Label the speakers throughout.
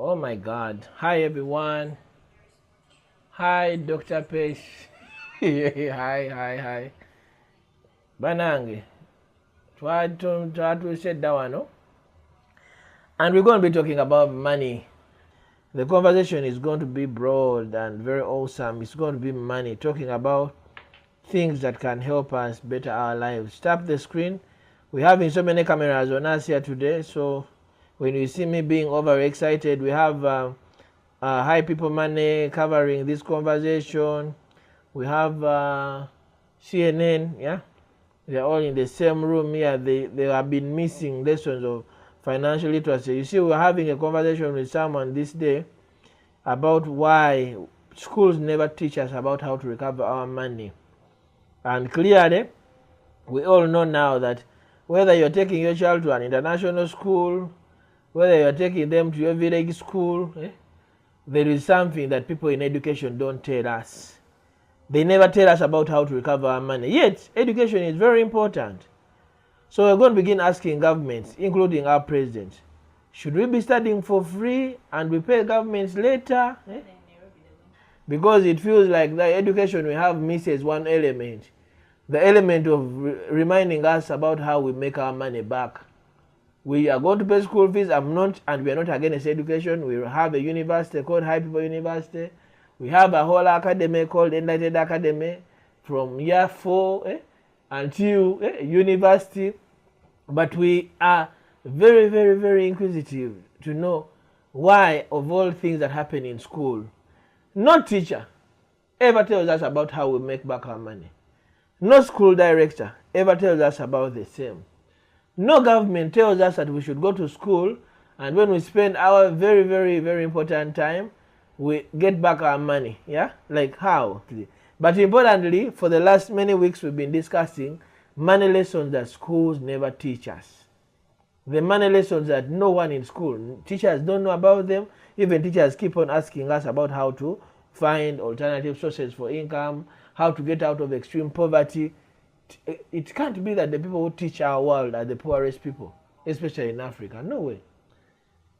Speaker 1: Oh my God. Hi everyone. Hi Dr. Pesh. Hi. Banange. Try to sit down, no? And we're going to be talking about money. The conversation is going to be broad and very awesome. It's going to be money, talking about things that can help us better our lives. Tap the screen. We're having so many cameras on us here today, so when you see me being overexcited, we have Hipipo Money covering this conversation. We have CNN, yeah? They're all in the same room here. They have been missing lessons of financial literacy. You see, we're having a conversation with someone this day about why schools never teach us about how to recover our money. And clearly, we all know now that whether you're taking your child to an international school, whether you're taking them to your village school, there is something that people in education don't tell us. They never tell us about how to recover our money. Yet, education is very important. So we're going to begin asking governments, including our president, should we be studying for free and we pay governments later? Because it feels like the education we have misses one element. The element of reminding us about how we make our money back. We are going to pay school fees. I'm not, and we are not against education. We have a university called Hipipo University. We have a whole academy called Enlightened Academy from year 4 until university. But we are very, very, very inquisitive to know why, of all things that happen in school, no teacher ever tells us about how we make back our money. No school director ever tells us about the same. No government tells us that we should go to school, and when we spend our very, very, very important time, we get back our money. Yeah? Like how? But importantly, for the last many weeks we've been discussing money lessons that schools never teach us. The money lessons that no one in school, teachers don't know about them. Even teachers keep on asking us about how to find alternative sources for income, how to get out of extreme poverty. It can't be that the people who teach our world are the poorest people, especially in Africa. No way.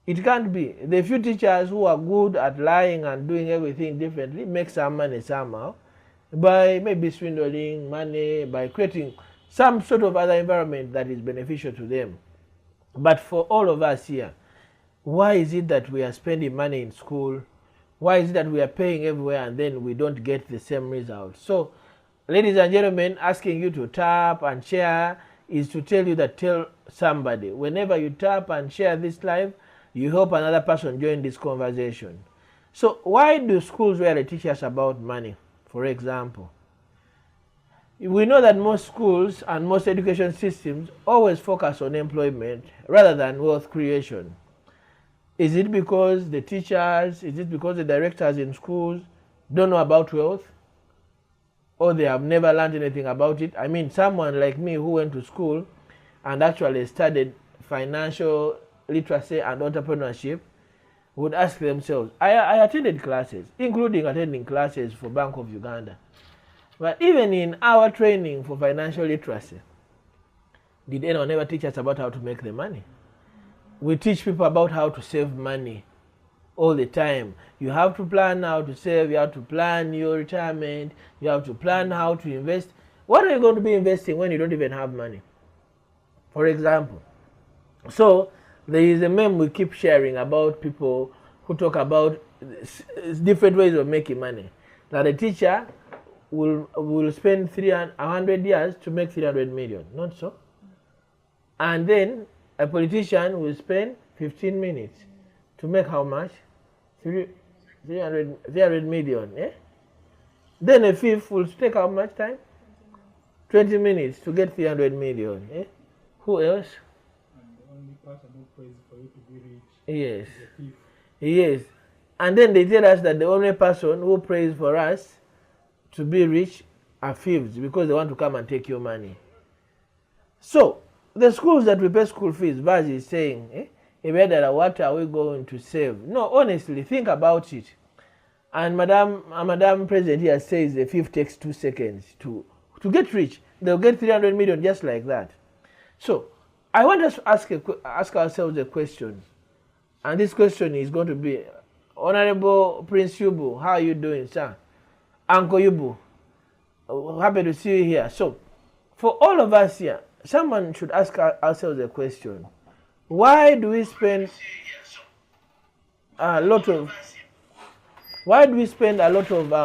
Speaker 1: It can't be. The few teachers who are good at lying and doing everything differently make some money somehow by maybe swindling money, by creating some sort of other environment that is beneficial to them. But for all of us here, why is it that we are spending money in school? Why is it that we are paying everywhere and then we don't get the same results? So, ladies and gentlemen, asking you to tap and share is to tell you that tell somebody. Whenever you tap and share this live, you help another person join this conversation. So why do schools really teach us about money, for example? We know that most schools and most education systems always focus on employment rather than wealth creation. Is it because the teachers, is it because the directors in schools don't know about wealth? Or they have never learned anything about it? I mean, someone like me who went to school and actually studied financial literacy and entrepreneurship would ask themselves, I attended classes, including attending classes for Bank of Uganda. But even in our training for financial literacy, did anyone ever teach us about how to make the money? We teach people about how to save money all the time. You have to plan how to save, you have to plan your retirement, you have to plan how to invest. What are you going to be investing when you don't even have money? For example. So there is a meme we keep sharing about people who talk about different ways of making money. That a teacher will spend 100 years to make 300 million, not so? And then a politician will spend 15 minutes to make how much? 300 million. Eh? Then a fifth will take how much time? 20 minutes to get 300 million. Eh? Who else?
Speaker 2: And the only person who prays for you to be rich.
Speaker 1: Yes.
Speaker 2: Is the thief.
Speaker 1: Yes. And then they tell us that the only person who prays for us to be rich are thieves because they want to come and take your money. So, the schools that we pay school fees, Vaz is saying, what are we going to save? No, honestly, think about it. And Madam President here says the thief takes 2 seconds to get rich. They'll get 300 million just like that. So, I want us to ask ourselves a question. And this question is going to be, Honorable Prince Yubu, how are you doing, sir? Uncle Yubu, happy to see you here. So, for all of us here, someone should ask ourselves a question. Why do we spend a lot of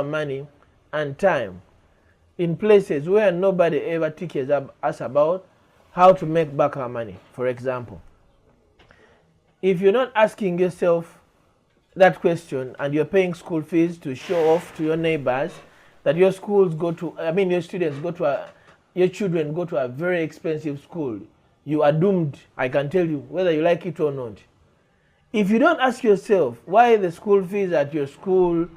Speaker 1: money and time in places where nobody ever teaches us about how to make back our money? For example, if you're not asking yourself that question and you're paying school fees to show off to your neighbors that your schools go to, your students go to your children go to a very expensive school, you are doomed, I can tell you, whether you like it or not. If you don't ask yourself why the school fees at your school,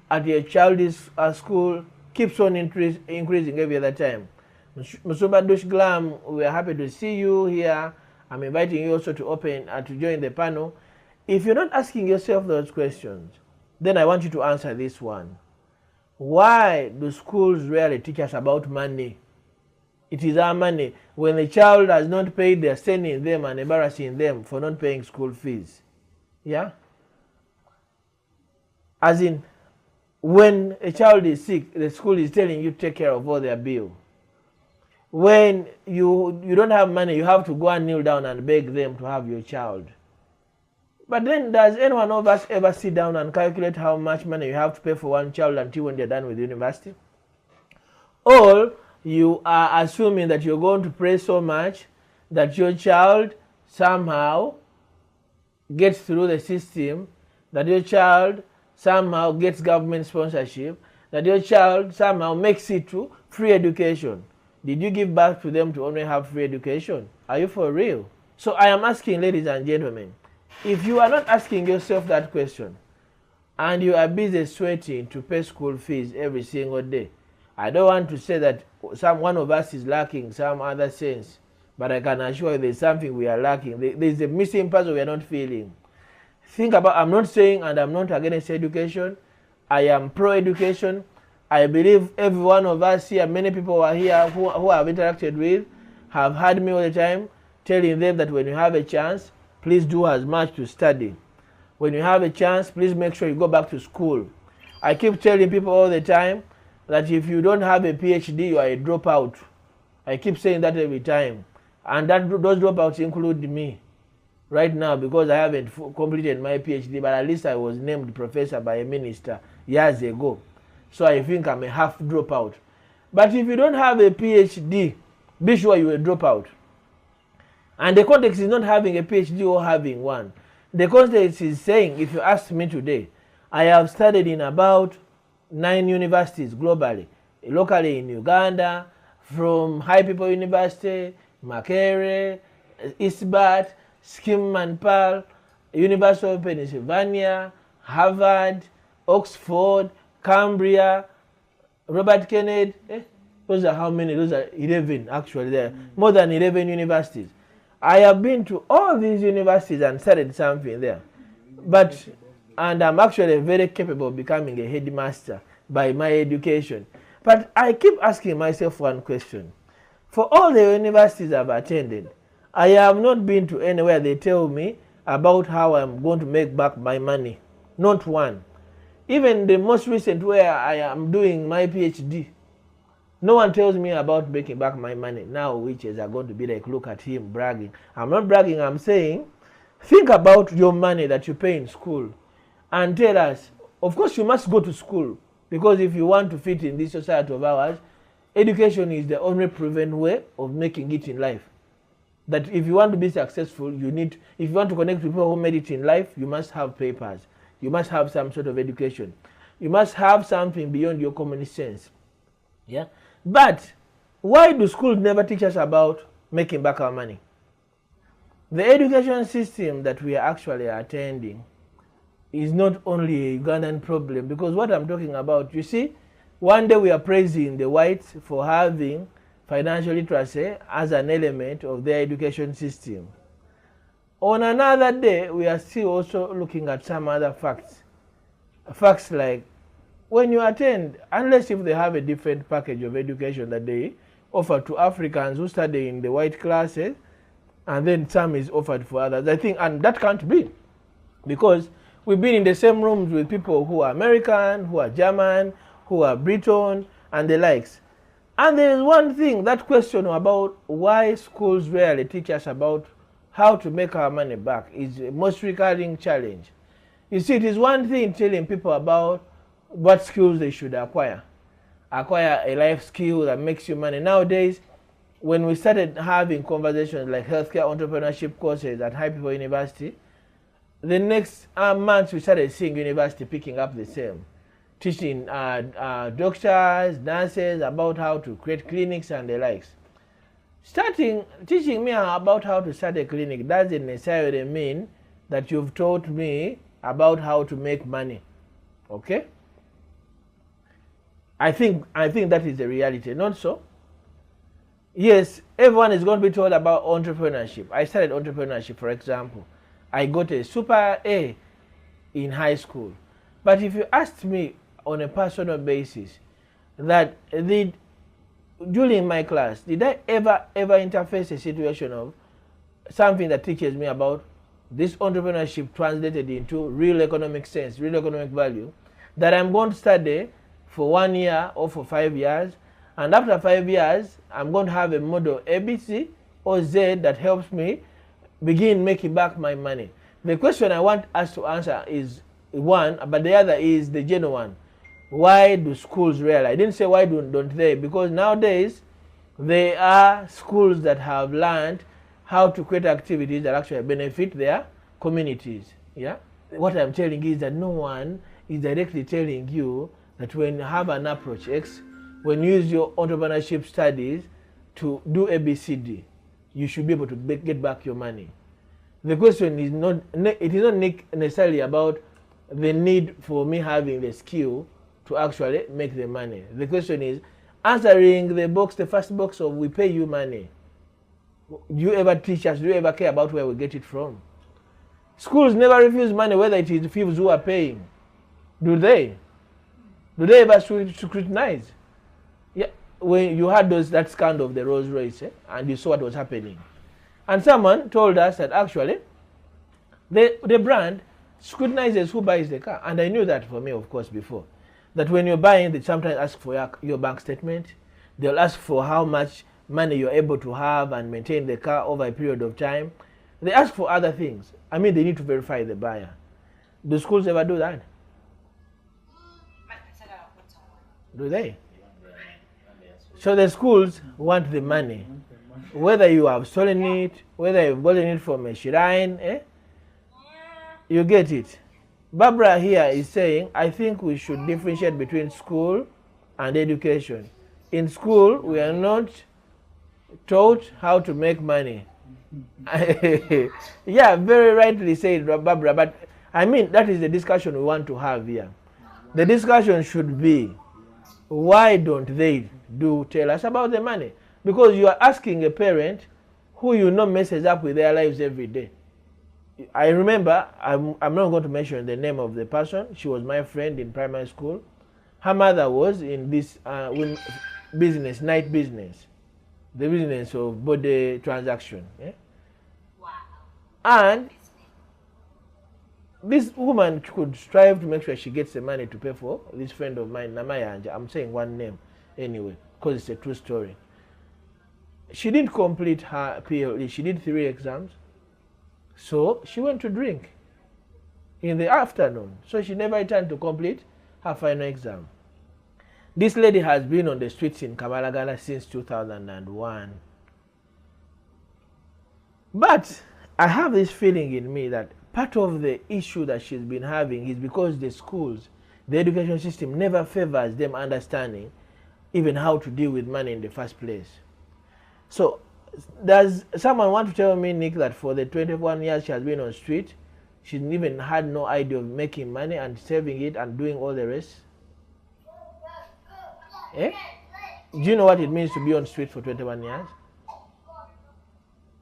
Speaker 1: at your child's school, keeps on increasing every other time. Musumba Dush Glam, we are happy to see you here. I'm inviting you also to join the panel. If you're not asking yourself those questions, then I want you to answer this one. Why do schools rarely teach us about money? It is our money. When the child has not paid, they are sending them and embarrassing them for not paying school fees. Yeah? As in, when a child is sick, the school is telling you to take care of all their bills. When you don't have money, you have to go and kneel down and beg them to have your child. But then, does any one of us ever sit down and calculate how much money you have to pay for one child until when they're done with university? Or you are assuming that you're going to pray so much that your child somehow gets through the system, that your child somehow gets government sponsorship, that your child somehow makes it to free education. Did you give back to them to only have free education? Are you for real? So I am asking, ladies and gentlemen, if you are not asking yourself that question and you are busy sweating to pay school fees every single day, I don't want to say that one of us is lacking some other sense, but I can assure you there's something we are lacking. There's a missing puzzle we are not feeling. Think about, I'm not saying and I'm not against education. I am pro-education. I believe every one of us here, many people who are here who I've interacted with, have heard me all the time telling them that when you have a chance, please do as much to study. When you have a chance, please make sure you go back to school. I keep telling people all the time that if you don't have a PhD, you are a dropout. I keep saying that every time. And those dropouts include me right now, because I haven't completed my PhD, but at least I was named professor by a minister years ago. So I think I'm a half dropout. But if you don't have a PhD, be sure you're a dropout. And the context is not having a PhD or having one. The context is saying, if you ask me today, I have studied in about 9 universities globally, locally in Uganda, from Hipipo University, Makerere, Eastbat, Skim and Pearl, University of Pennsylvania, Harvard, Oxford, Cambria, Robert Kennedy. Those are how many? Those are 11 actually there. More than 11 universities. I have been to all these universities and studied something there. And I'm actually very capable of becoming a headmaster by my education. But I keep asking myself one question. For all the universities I've attended, I have not been to anywhere they tell me about how I'm going to make back my money. Not one. Even the most recent where I am doing my PhD, no one tells me about making back my money. Now witches are going to be like, look at him bragging. I'm not bragging, I'm saying, think about your money that you pay in school and tell us, of course you must go to school, because if you want to fit in this society of ours, education is the only proven way of making it in life. That if you want to be successful, if you want to connect with people who made it in life, you must have papers. You must have some sort of education. You must have something beyond your common sense. Yeah? But why do schools never teach us about making back our money? The education system that we are actually attending is not only a Ugandan problem, because what I'm talking about, you see, one day we are praising the whites for having financial literacy as an element of their education system. On another day, we are still also looking at some other facts. Facts like, when you attend, unless if they have a different package of education that they offer to Africans who study in the white classes, and then some is offered for others, I think, and that can't be. because we've been in the same rooms with people who are American, who are German, who are Briton, and the likes. And there is one thing, that question about why schools rarely teach us about how to make our money back is the most recurring challenge. You see, it is one thing telling people about what skills they should acquire. Acquire a life skill that makes you money. Nowadays, when we started having conversations like healthcare entrepreneurship courses at Hipipo University, the next month we started seeing university picking up the same, teaching doctors, nurses about how to create clinics and the likes. Teaching me about how to start a clinic doesn't necessarily mean that you've taught me about how to make money. Okay? I think that is the reality, not so? Yes, everyone is going to be told about entrepreneurship. I started entrepreneurship, for example. I got a super A in high school. But if you asked me on a personal basis that during my class, did I ever interface a situation of something that teaches me about this entrepreneurship translated into real economic sense, real economic value, that I'm going to study for 1 year or for 5 years, and after 5 years, I'm going to have a model ABC or Z that helps me begin making back my money? The question I want us to answer is one, but the other is the general one. Why do schools rarely? I didn't say why don't they, because nowadays there are schools that have learned how to create activities that actually benefit their communities. Yeah. What I'm telling you is that no one is directly telling you that when you have an approach X, when you use your entrepreneurship studies to do ABCD, you should be able to get back your money. The question is not necessarily about the need for me having the skill to actually make the money. The question is answering the first box of we pay you money. Do you ever teach us? Do you ever care about where we get it from? Schools never refuse money, whether it is the thieves who are paying. Do they? Do they ever scrutinize? Yeah, when you had that scandal of the Rolls Royce, and you saw what was happening. And someone told us that actually the brand scrutinizes who buys the car. And I knew that for me, of course, before. That when you're buying, they sometimes ask for your bank statement. They'll ask for how much money you're able to have and maintain the car over a period of time. They ask for other things. I mean, they need to verify the buyer. Do schools ever do that? Do they? So the schools want the money. Whether you have stolen it, whether you've gotten it from a shrine, you get it. Barbara here is saying, I think we should differentiate between school and education. In school, we are not taught how to make money. Yeah, very rightly said, Barbara, but I mean, that is the discussion we want to have here. The discussion should be, why don't they tell us about the money? Because you are asking a parent who you know messes up with their lives every day. I remember, I'm not going to mention the name of the person. She was my friend in primary school. Her mother was in this business, night business, the business of body transaction. Yeah? Wow. And this woman could strive to make sure she gets the money to pay for this friend of mine, Namaya. I'm saying one name anyway, because it's a true story. She didn't complete her PLE. She did 3 exams. So she went to drink in the afternoon. So she never returned to complete her final exam. This lady has been on the streets in Kamalagala since 2001. But I have this feeling in me that part of the issue that she's been having is because the schools, the education system never favors them understanding even how to deal with money in the first place. So does someone want to tell me, Nick, that for the 21 years she has been on street, she's even had no idea of making money and saving it and doing all the rest? Eh? Do you know what it means to be on street for 21 years?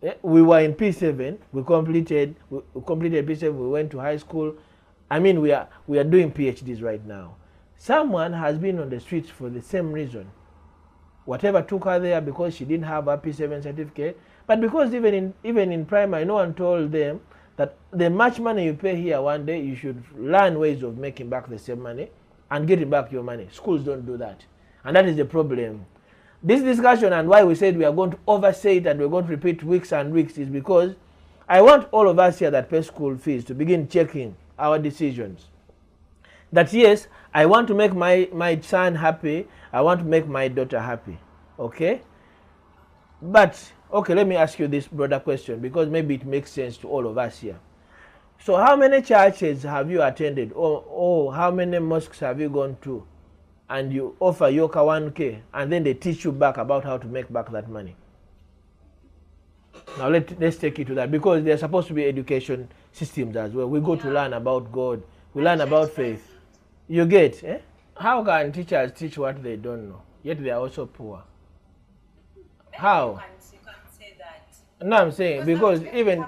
Speaker 1: Eh? We were in P7, we completed P7, we went to high school. I mean, we are doing PhDs right now. Someone has been on the streets for the same reason. Whatever took her there because she didn't have a P7 certificate, but because even in primary, no one told them that the much money you pay here one day, you should learn ways of making back the same money and getting back your money. Schools don't do that. And that is the problem. This discussion and why we said we are going to oversay it and we're going to repeat weeks and weeks is because I want all of us here that pay school fees to begin checking our decisions. That yes, I want to make my son happy, I want to make my daughter happy. Okay? But, okay, let me ask you this broader question because maybe it makes sense to all of us here. So how many churches have you attended, or how many mosques have you gone to, and you offer yoka 1K and then they teach you back about how to make back that money? Now let's take it to that, because there's supposed to be education systems as well. We go to learn about God, we learn about faith. You get? Eh? How can teachers teach what they don't know, yet they are also poor? How?
Speaker 3: You can't say that.
Speaker 1: No, I'm saying because even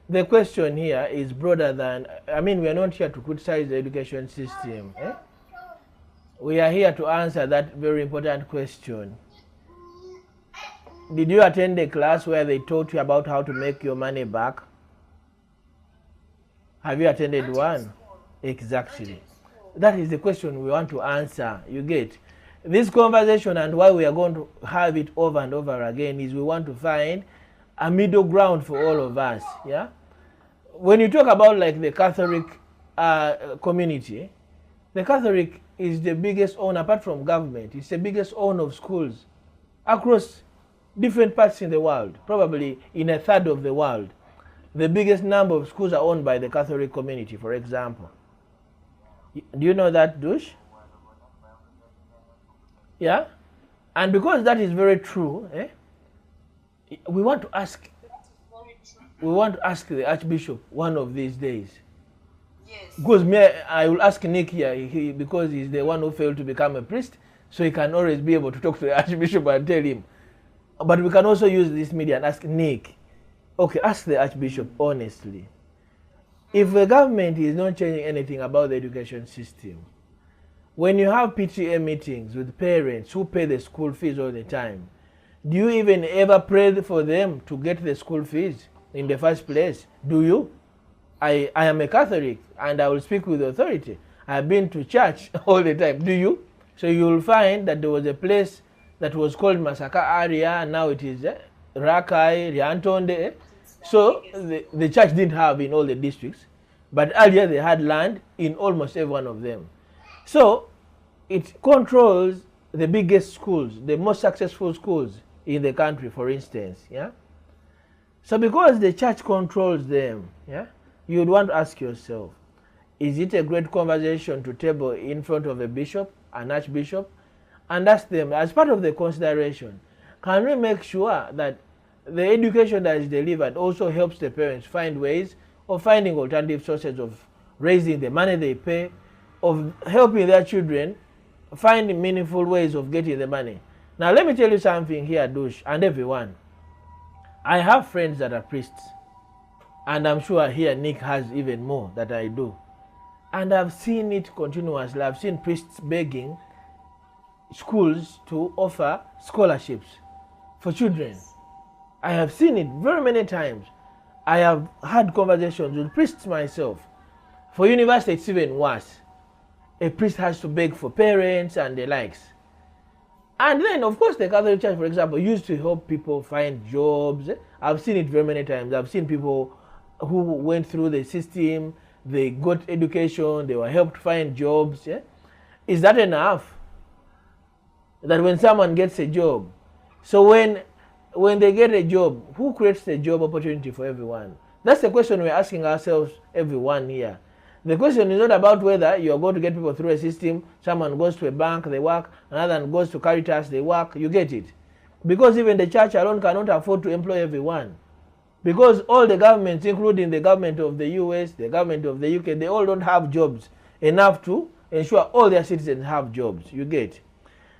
Speaker 1: the question here is broader than, I mean, we are not here to criticize the education system. Eh? We are here to answer that very important question. Did you attend a class where they taught you about how to make your money back? Have you attended one? Exactly. That is the question we want to answer. You get? This conversation and why we are going to have it over and over again is we want to find a middle ground for all of us. Yeah. When you talk about like the Catholic community, the Catholic is the biggest owner apart from government. It's the biggest owner of schools across different parts in the world, probably in a third of the world. The biggest number of schools are owned by the Catholic community, for example. Do you know that, Dush? Yeah? And because that is very true, we want to ask the Archbishop one of these days.
Speaker 3: Yes.
Speaker 1: Because I will ask Nick here, because he's the one who failed to become a priest, so he can always be able to talk to the Archbishop and tell him. But we can also use this media and ask Nick. Okay, ask the Archbishop honestly. If the government is not changing anything about the education system, when you have PTA meetings with parents who pay the school fees all the time, do you even ever pray for them to get the school fees in the first place? Do you? I am a Catholic and I will speak with authority. I have been to church all the time. Do you? So you will find that there was a place that was called Masaka area and now it is Rakai, Riantonde. So the church didn't have in all the districts, but earlier they had land in almost every one of them. So it controls the biggest schools, the most successful schools in the country, for instance. Yeah. So because the church controls them, yeah, you would want to ask yourself, is it a great conversation to table in front of a bishop, an archbishop, and ask them, as part of the consideration, can we make sure that the education that is delivered also helps the parents find ways of finding alternative sources of raising the money they pay, of helping their children find meaningful ways of getting the money. Now let me tell you something here, Dush, and everyone. I have friends that are priests, and I'm sure here Nick has even more that I do. And I've seen it continuously. I've seen priests begging schools to offer scholarships for children. I have seen it very many times. I have had conversations with priests myself. For university, it's even worse. A priest has to beg for parents and the likes. And then, of course, the Catholic Church, for example, used to help people find jobs. I've seen it very many times. I've seen people who went through the system, they got education, they were helped find jobs. Yeah? Is that enough? That when someone gets a job, so when they get a job, who creates the job opportunity for everyone? That's the question we're asking ourselves, everyone here. The question is not about whether you are going to get people through a system. Someone goes to a bank, they work. Another one goes to Caritas, they work. You get it? Because even the church alone cannot afford to employ everyone. Because all the governments, including the government of the US, the government of the UK, they all don't have jobs enough to ensure all their citizens have jobs. You get?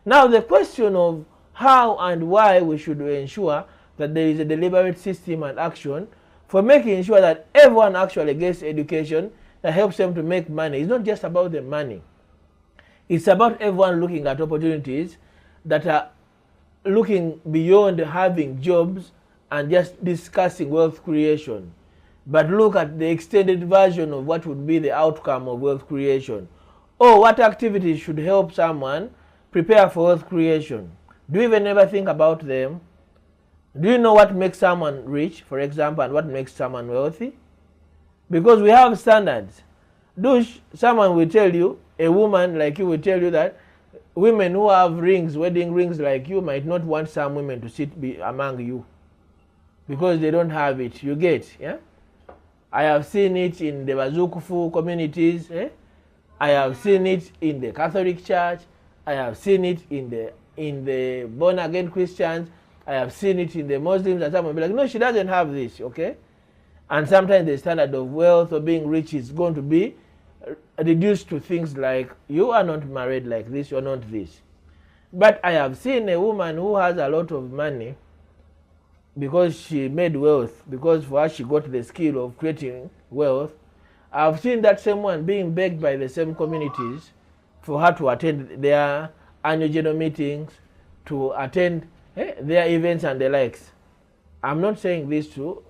Speaker 1: Now the question of how and why we should ensure that there is a deliberate system and action for making sure that everyone actually gets education that helps them to make money. It's not just about the money. It's about everyone looking at opportunities that are looking beyond having jobs and just discussing wealth creation. but look at the extended version of what would be the outcome of wealth creation. Or what activities should help someone prepare for wealth creation? Do you even ever think about them? Do you know what makes someone rich, for example, and what makes someone wealthy? Because we have standards. Someone will tell you, a woman like you will tell you that women who have rings, wedding rings like you, might not want some women to sit among you because they don't have it. You get, yeah? I have seen it in the Bazukufu communities. I have seen it in the Catholic Church. I have seen it in the born again Christians. I have seen it in the Muslims, and someone will be like, no, she doesn't have this, okay? And sometimes the standard of wealth or being rich is going to be reduced to things like, you are not married like this, you are not this. But I have seen a woman who has a lot of money because she made wealth, because for her she got the skill of creating wealth. I've seen that same one being begged by the same communities for her to attend their annual general meetings, to attend their events and the likes. I'm not saying this to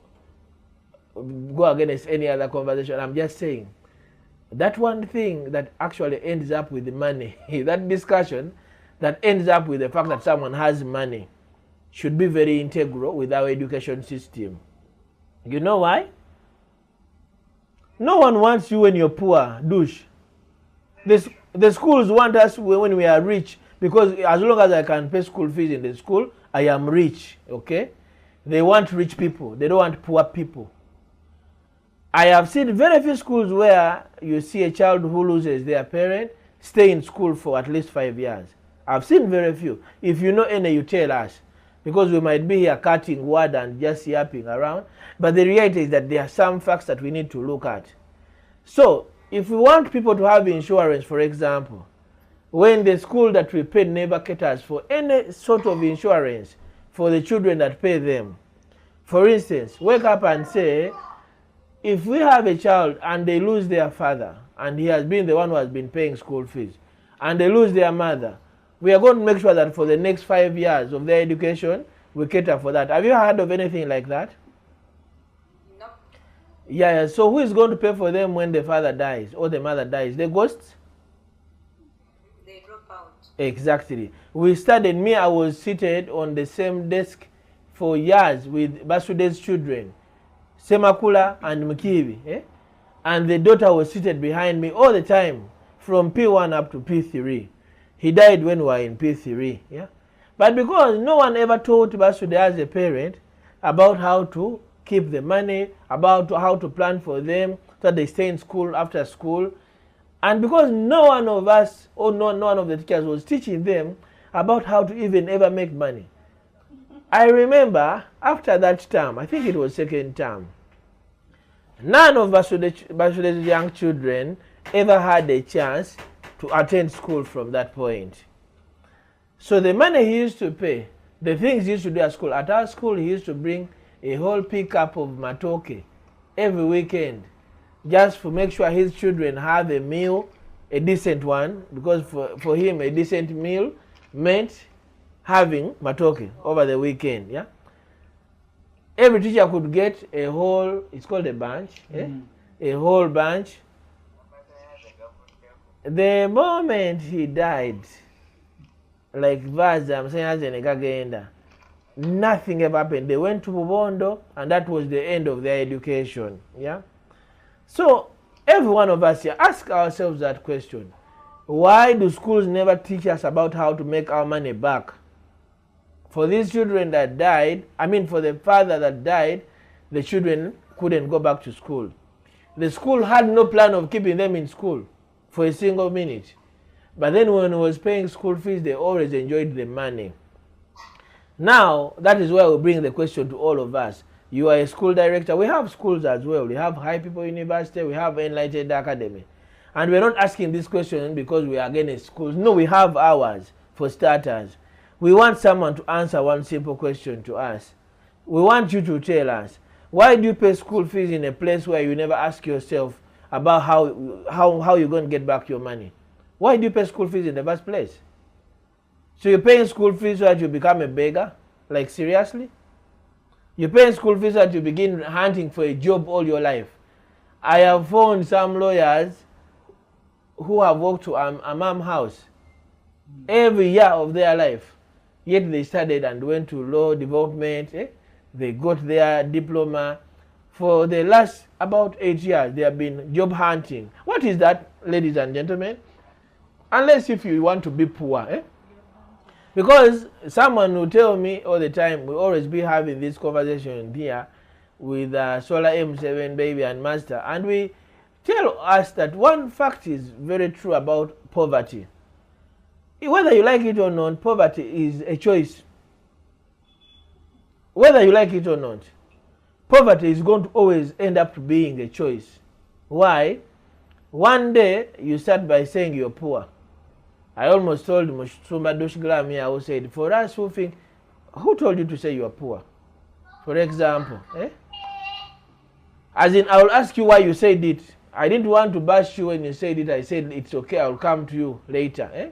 Speaker 1: go against any other conversation. I'm just saying that one thing that actually ends up with the money, that discussion that ends up with the fact that someone has money, should be very integral with our education system. You know why? No one wants you when you're poor, douche. The schools want us when we are rich, because as long as I can pay school fees in the school, I am rich, okay? They want rich people. They don't want poor people. I have seen very few schools where you see a child who loses their parent stay in school for at least 5 years. I've seen very few. If you know any, you tell us, because we might be here cutting word and just yapping around. But the reality is that there are some facts that we need to look at. So, if we want people to have insurance, for example, when the school that we pay never caters for any sort of insurance for the children that pay them. For instance, wake up and say, if we have a child and they lose their father, and he has been the one who has been paying school fees, and they lose their mother, we are going to make sure that for the next 5 years of their education, we cater for that. Have you heard of anything like that?
Speaker 3: No.
Speaker 1: Yeah, so who is going to pay for them when the father dies or the mother dies? The ghosts?
Speaker 3: They drop out.
Speaker 1: Exactly. We studied, I was seated on the same desk for years with Basude's children, Semakula and Mkivi. And the daughter was seated behind me all the time, from P1 up to P3. He died when we were in P3. Yeah? But because no one ever taught Basude as a parent about how to keep the money, about how to plan for them, so that they stay in school after school, and because no one of us, or no one of the teachers was teaching them about how to even ever make money. I remember after that term, I think it was second term, none of Basude's young children ever had a chance to attend school from that point. So the money he used to pay, the things he used to do at school, at our school he used to bring a whole pickup of matoke every weekend, just to make sure his children have a meal, a decent one, because for him a decent meal meant having matoke over the weekend. Yeah, every teacher could get a whole, it's called a bunch, a whole bunch. The moment he died, like Vaza, I'm saying, as an Egagenda, nothing ever happened. They went to Bubondo, and that was the end of their education. Yeah. So every one of us here, ask ourselves that question: why do schools never teach us about how to make our money back? For these children that died, for the father that died, the children couldn't go back to school. The school had no plan of keeping them in school for a single minute. But then when he was paying school fees, they always enjoyed the money. Now, that is why we bring the question to all of us. You are a school director. We have schools as well. We have Hipipo University. We have Enlightened Academy. And we're not asking this question because we are against schools. No, we have ours, for starters. We want someone to answer one simple question to us. We want you to tell us, why do you pay school fees in a place where you never ask yourself about how you're going to get back your money? Why do you pay school fees in the first place? So you're paying school fees so that you become a beggar? Like, seriously? You pay school fees that you begin hunting for a job all your life. I have found some lawyers who have worked to a mom house every year of their life. Yet they studied and went to law development. They got their diploma. For the last about 8 years, they have been job hunting. What is that, ladies and gentlemen? Unless if you want to be poor. Because someone will tell me all the time, we always be having this conversation here with Solar M7 Baby and Master, and we tell us that one fact is very true about poverty. Whether you like it or not, poverty is a choice. Whether you like it or not, poverty is going to always end up being a choice. Why? One day you start by saying you're poor. I almost told Mushumba Dushglamia who said, for us who think, who told you to say you are poor? For example, as in, I will ask you why you said it. I didn't want to bash you when you said it. I said it's okay, I will come to you later.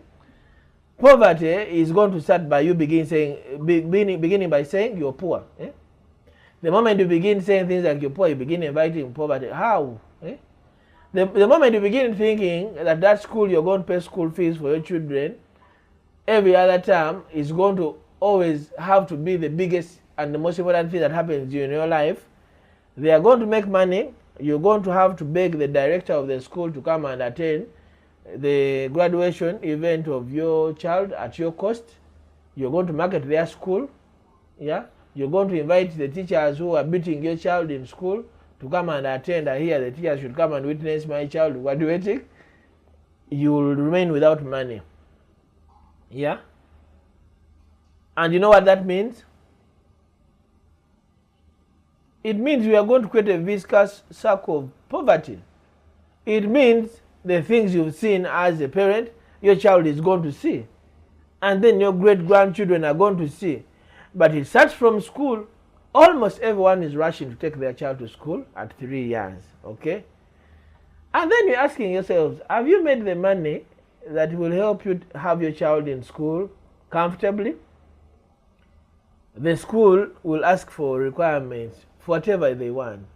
Speaker 1: Poverty is going to start by you beginning by saying you're poor. The moment you begin saying things like you're poor, you begin inviting poverty. How? The moment you begin thinking that school you're going to pay school fees for your children, every other term is going to always have to be the biggest and the most important thing that happens in your life. They are going to make money. You're going to have to beg the director of the school to come and attend the graduation event of your child at your cost. You're going to market their school. Yeah. You're going to invite the teachers who are beating your child in school to come and attend. I hear the teachers should come and witness my child graduating. You will remain without money. Yeah. And you know what that means? It means we are going to create a viscous circle of poverty. It means the things you've seen as a parent, your child is going to see. And then your great-grandchildren are going to see. But it starts from school. Almost everyone is rushing to take their child to school at 3 years. Okay? And then you're asking yourselves, have you made the money that will help you have your child in school comfortably? The school will ask for requirements for whatever they want.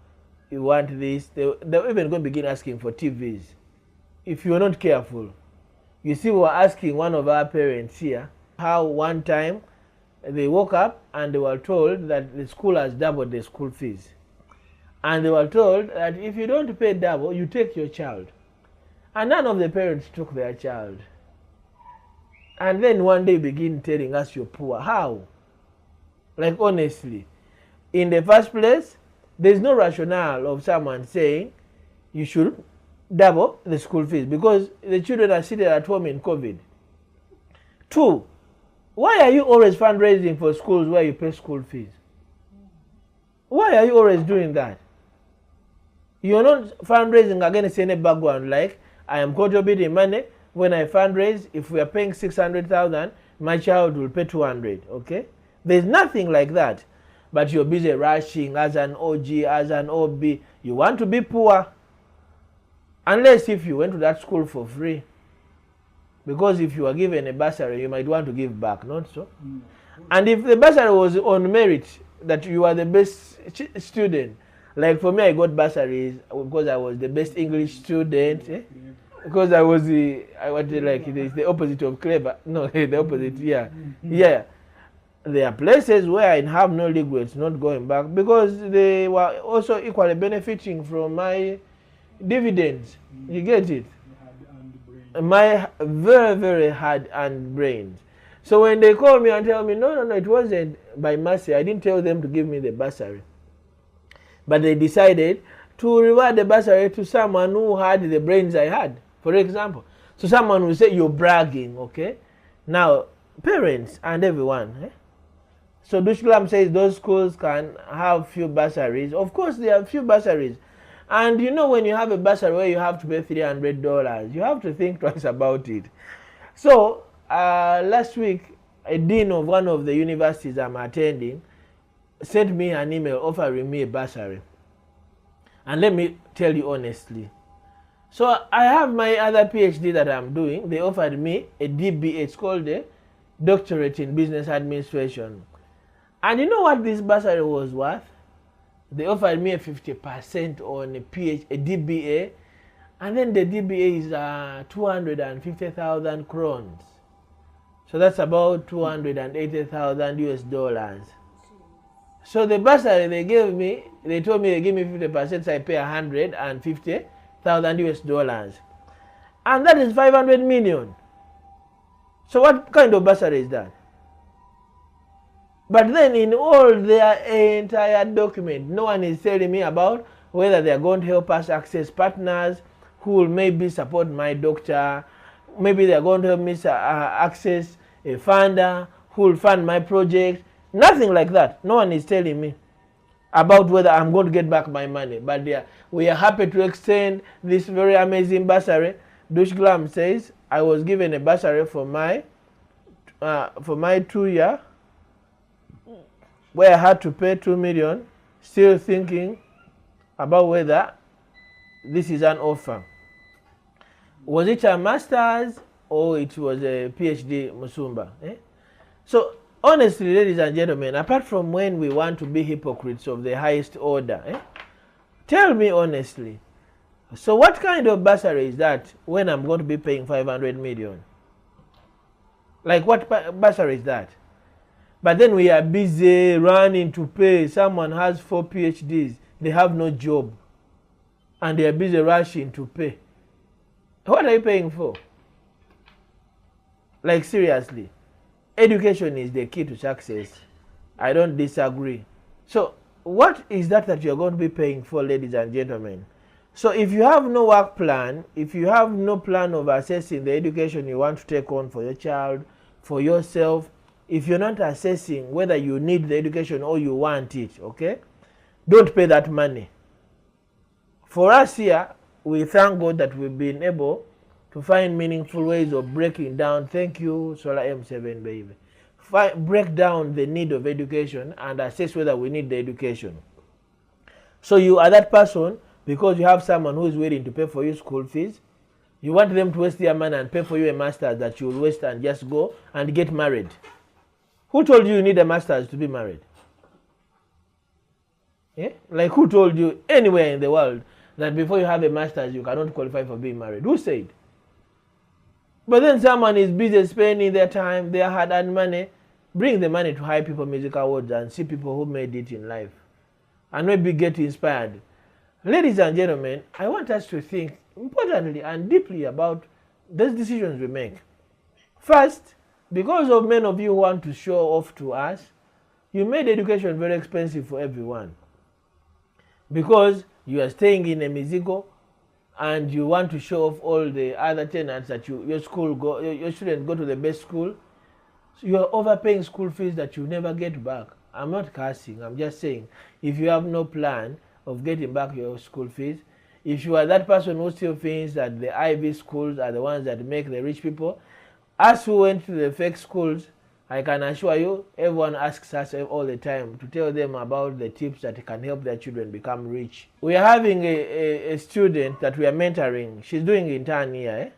Speaker 1: You want this, they're even going to begin asking for TVs. If you're not careful. You see, we were asking one of our parents here how one time they woke up and they were told that the school has doubled the school fees. And they were told that if you don't pay double, you take your child. And none of the parents took their child. And then one day begin telling us you're poor. How? Like honestly. In the first place, there's no rationale of someone saying you should double the school fees because the children are seated at home in COVID. 2, why are you always fundraising for schools where you pay school fees? Why are you always doing that? You're not fundraising against any background like I am contributing money. When I fundraise, if we are paying 600,000, my child will pay 200. Okay? There's nothing like that. But you're busy rushing as an OG, as an OB. You want to be poor. Unless if you went to that school for free. Because if you are given a bursary, you might want to give back, not so? And if the bursary was on merit, that you are the best student, like for me, I got bursaries because I was the best English student, because I was the opposite of clever. No, the opposite, yeah. Yeah. There are places where I have no regrets not going back because they were also equally benefiting from my dividends. You get it? My very, very hard-earned brains. So when they call me and tell me, no, it wasn't by mercy. I didn't tell them to give me the bursary. But they decided to reward the bursary to someone who had the brains I had, for example. So someone will say, you're bragging, okay? Now, parents and everyone, So Dushlam says those schools can have few bursaries. Of course, there are few bursaries. And you know when you have a bursary where you have to pay $300, you have to think twice about it. So last week, a dean of one of the universities I'm attending sent me an email offering me a bursary. And let me tell you honestly. So I have my other PhD that I'm doing. They offered me a DBA. It's called a Doctorate in Business Administration. And you know what this bursary was worth? They offered me a 50% on a DBA, and then the DBA is 250,000 crowns. So that's about 280,000 US dollars. So the bursary they gave me, they told me they give me 50%, so I pay 150,000 US dollars. And that is 500 million. So what kind of bursary is that? But then in all their entire document, no one is telling me about whether they are going to help us access partners who will maybe support my doctor. Maybe they are going to help me access a funder who will fund my project. Nothing like that. No one is telling me about whether I'm going to get back my money. But we are happy to extend this very amazing bursary. Dushglam says, I was given a bursary for my 2 year where I had to pay 2 million, still thinking about whether this is an offer. Was it a master's or it was a PhD, Musumba? So honestly, ladies and gentlemen, apart from when we want to be hypocrites of the highest order, tell me honestly, so what kind of bursary is that when I'm going to be paying 500 million? Like what bursary is that? But then we are busy running to pay. Someone has 4 PhDs, they have no job, and they are busy rushing to pay. What are you paying for? Like seriously, education is the key to success. I don't disagree. So what is that you're going to be paying for, ladies and gentlemen? So if you have no work plan, if you have no plan of assessing the education you want to take on for your child, for yourself, if you're not assessing whether you need the education or you want it, okay, don't pay that money. For us here, we thank God that we've been able to find meaningful ways of breaking down. Thank you, Solar M7 baby. Break down the need of education and assess whether we need the education. So you are that person because you have someone who is willing to pay for your school fees. You want them to waste their money and pay for you a master's that you will waste and just go and get married. Who told you need a master's to be married? Like who told you anywhere in the world that before you have a master's you cannot qualify for being married? Who said? But then someone is busy spending their time, their hard-earned money. Bring the money to Hipipo Music Awards and see people who made it in life. And maybe get inspired. Ladies and gentlemen, I want us to think importantly and deeply about those decisions we make. First, because of many of you who want to show off to us, you made education very expensive for everyone. Because you are staying in a Mizigo and you want to show off all the other tenants that your students go to the best school. So you are overpaying school fees that you never get back. I'm not cursing, I'm just saying, if you have no plan of getting back your school fees, if you are that person who still thinks that the Ivy schools are the ones that make the rich people, us who went to the fake schools, I can assure you, everyone asks us all the time to tell them about the tips that can help their children become rich. We are having a student that we are mentoring. She's doing intern here.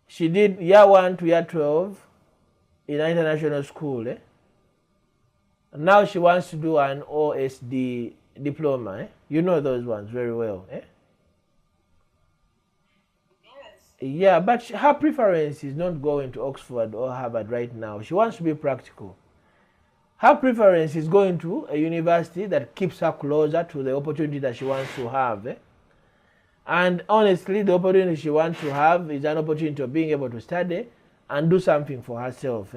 Speaker 1: She did year 1 to year 12 in an international school. Now she wants to do an OSD diploma. You know those ones very well. Yeah, but her preference is not going to Oxford or Harvard right now. She wants to be practical. Her preference is going to a university that keeps her closer to the opportunity that she wants to have. And honestly, the opportunity she wants to have is an opportunity of being able to study and do something for herself.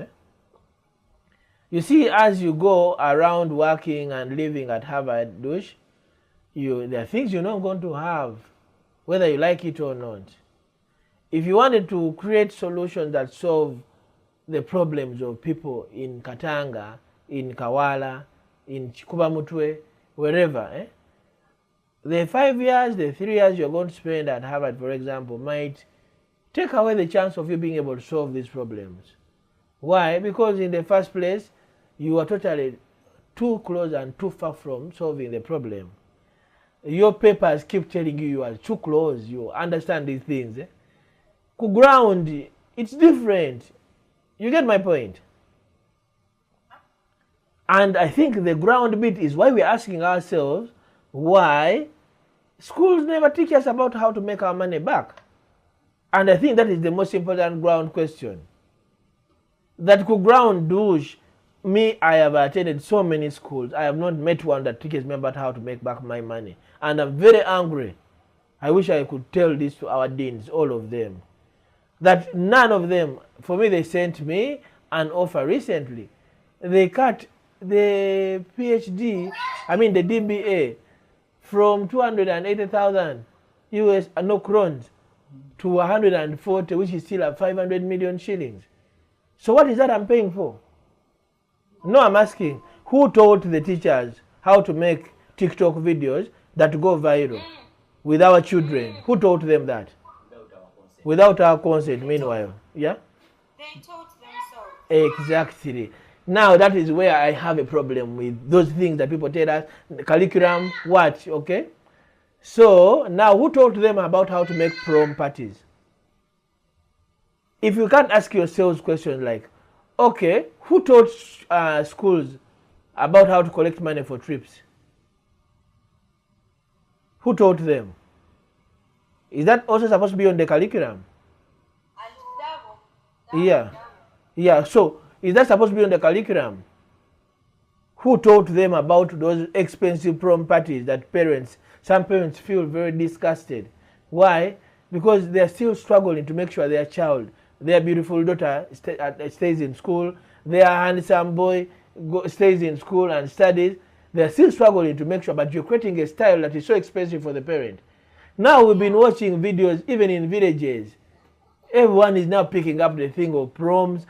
Speaker 1: You see, as you go around working and living at Harvard, Dush, there are things you're not going to have, whether you like it or not. If you wanted to create solutions that solve the problems of people in Katanga, in Kawala, in Chikubamutwe, wherever, the 5 years, the 3 years you're going to spend at Harvard, for example, might take away the chance of you being able to solve these problems. Why? Because in the first place, you are totally too close and too far from solving the problem. Your papers keep telling you you are too close, you understand these things. Ground, it's different. You get my point? And I think the ground bit is why we're asking ourselves why schools never teach us about how to make our money back. And I think that is the most important ground question. That could ground douche. Me, I have attended so many schools. I have not met one that teaches me about how to make back my money. And I'm very angry. I wish I could tell this to our deans, all of them. That none of them, for me, they sent me an offer recently. They cut the PhD, the DBA, from 280,000 US, no crowns, to 140, which is still at 500 million shillings. So what is that I'm paying for? No, I'm asking, who taught the teachers how to make TikTok videos that go viral with our children? Who taught them that? Without our consent, meanwhile. Yeah?
Speaker 3: They taught themselves.
Speaker 1: Exactly. Now that is where I have a problem with those things that people tell us, the curriculum, what, okay? So now who taught them about how to make prom parties? If you can't ask yourselves questions like, okay, who taught schools about how to collect money for trips? Who taught them? Is that also supposed to be on the curriculum? Yeah. Yeah, so is that supposed to be on the curriculum? Who taught them about those expensive prom parties that some parents feel very disgusted? Why? Because they are still struggling to make sure their child, their beautiful daughter stays in school, their handsome boy stays in school and studies. They are still struggling to make sure, but you're creating a style that is so expensive for the parent. Now we've been watching videos even in villages. Everyone is now picking up the thing of proms.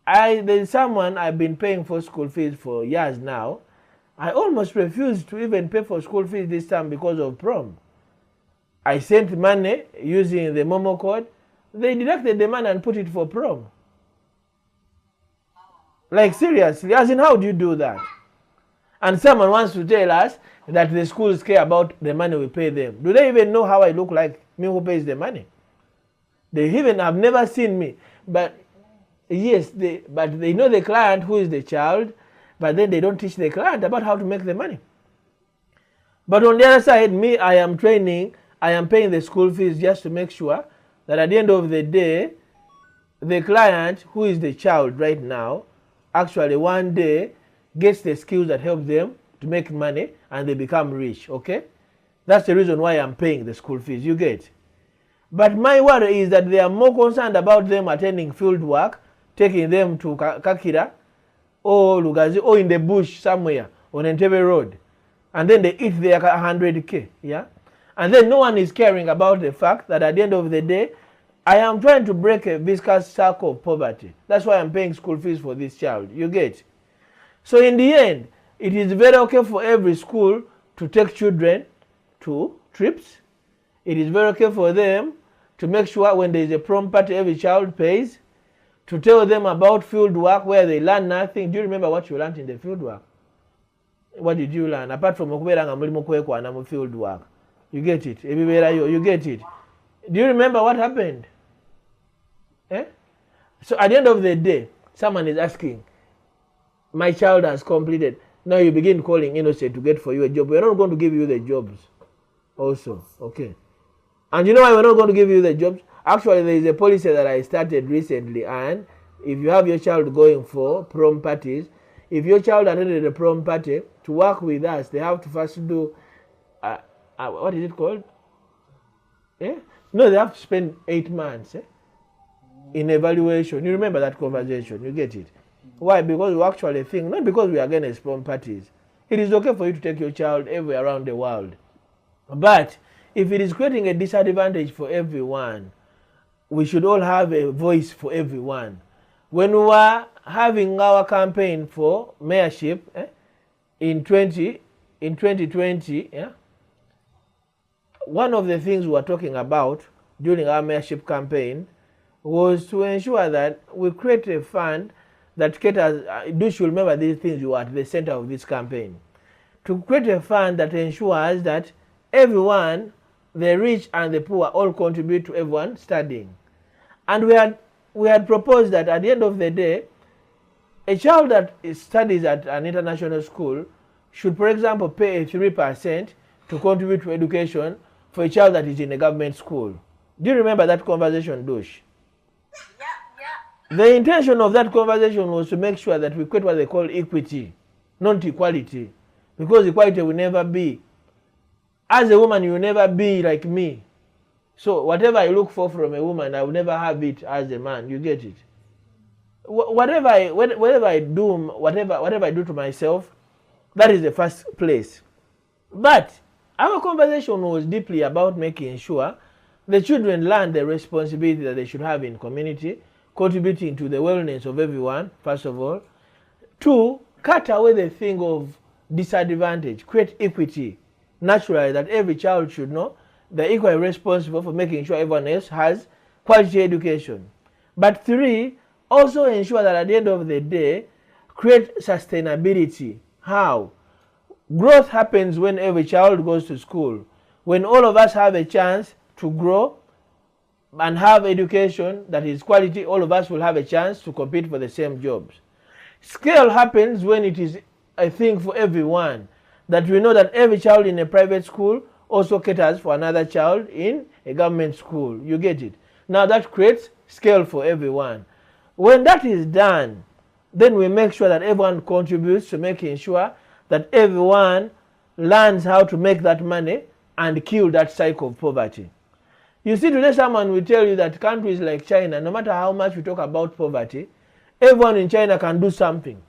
Speaker 1: There's someone I've been paying for school fees for years now. I almost refused to even pay for school fees this time because of prom. I sent money using the Momo code. They deducted the money and put it for prom. Like seriously, as in how do you do that? And someone wants to tell us that the schools care about the money we pay them. Do they even know how I look like, me who pays the money? They even have never seen me. But yes, they know the client who is the child, but then they don't teach the client about how to make the money. But on the other side, me, I am training, I am paying the school fees just to make sure that at the end of the day, the client, who is the child right now, actually one day gets the skills that help them to make money and they become rich, okay? That's the reason why I'm paying the school fees, you get. But my worry is that they are more concerned about them attending field work, taking them to Kakira or Lugazi or in the bush somewhere on Entebbe Road. And then they eat their 100K, yeah? And then no one is caring about the fact that at the end of the day, I am trying to break a vicious circle of poverty. That's why I'm paying school fees for this child, you get. So in the end, it is very okay for every school to take children to trips. It is very okay for them to make sure when there is a prom party, every child pays. To tell them about field work where they learn nothing. Do you remember what you learned in the field work? What did you learn? Apart from field work. You get it? You get it? Do you remember what happened? Eh? So at the end of the day, someone is asking, my child has completed. Now you begin calling Innocent to get for you a job. We're not going to give you the jobs also. Okay. And you know why we're not going to give you the jobs? Actually, there is a policy that I started recently, and if you have your child going for prom parties, if your child attended a prom party, to work with us, they have to first do, what is it called? Eh? No, they have to spend 8 months in evaluation. You remember that conversation, you get it. Why? Because we actually think, not because we are against prom parties. It is okay for you to take your child everywhere around the world. But if it is creating a disadvantage for everyone, we should all have a voice for everyone. When we were having our campaign for mayorship in 2020, one of the things we were talking about during our mayorship campaign was to ensure that we create a fund that caters, do you remember these things, you are at the center of this campaign, to create a fund that ensures that everyone, the rich and the poor, all contribute to everyone studying. And we had proposed that at the end of the day, A child that studies at an international school should, for example, pay a 3% to contribute to education for a child that is in a government school. Do you remember that conversation, Dush?
Speaker 3: Yeah.
Speaker 1: The intention of that conversation was to make sure that we create what they call equity, not equality. Because equality will never be. As a woman, you will never be like me. So whatever I look for from a woman, I will never have it as a man. You get it? Whatever I do to myself, that is the first place. But our conversation was deeply about making sure the children learn the responsibility that they should have in community, contributing to the wellness of everyone, first of all. 2, cut away the thing of disadvantage, create equity, naturally, that every child should know they're equally responsible for making sure everyone else has quality education. But 3, also ensure that at the end of the day, create sustainability. How? Growth happens when every child goes to school. When all of us have a chance to grow and have education that is quality, all of us will have a chance to compete for the same jobs. Scale happens when it is a thing for everyone. That we know that every child in a private school also caters for another child in a government school. You get it? Now that creates scale for everyone. When that is done, then we make sure that everyone contributes to making sure that everyone learns how to make that money and kill that cycle of poverty. You see, today someone will tell you that countries like China, no matter how much we talk about poverty, everyone in China can do something.